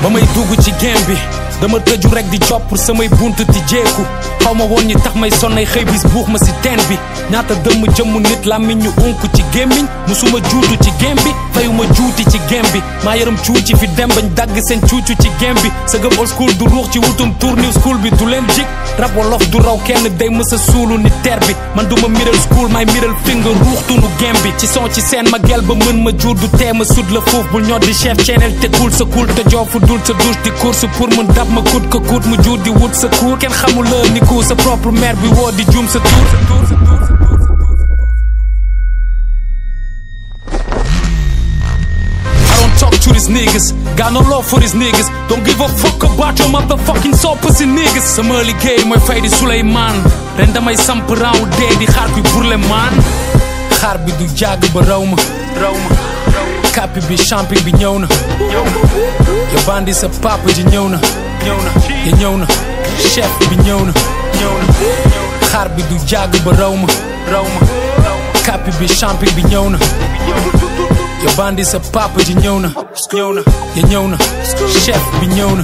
ba may dugg ci game bi dama tëju rek di job pour samay buntu ti jeeku xaw ma woon ñi tax may sonnay xëy bis buux ma si teen bi ñaata dëmm jëmm nit làmmiñ ñu unku ci gémmiñ musuma juutu ci game bi fayuma juuti ci game bi maa yaram cuuci fi dem bañ dagg seen cuucu ci game bi sa gëm old school du ruux ci wutum tour new school bi du leen jik rap wolof du raw kenn day mësa suulu ni ter bi man duma middle school may middle finger ruuxtunu game bi ci son ci seen ma gel ba mën ma jur du tee ma sud la foofu bul ñoo di chef channel te cool sa cool te joofu dul sa douche di course pour mun dab ma kut ko kut mu jur di wut sa cour kenn xamul la ni ku sa propre mère bi woo di juum sa tour talk to these niggas, got no love for these niggas. Don't give a fuck about your motherfucking soul pussy niggas. Sama liggéey mooy fay di Souleymane ren damay samp raw dee di xaar bi burle maan xaar bi du jàgg ba raw ma kàppi bi champi bi ñëw na ya bandi sa papa ji ñëw na ya ñëw na chef bi ñëw na xaar bi du jàgg ba raw ma kàppi bi champi bi ñëw na ya bandi sa papa ji ñëw na ya ñëw na chef bi ñëw na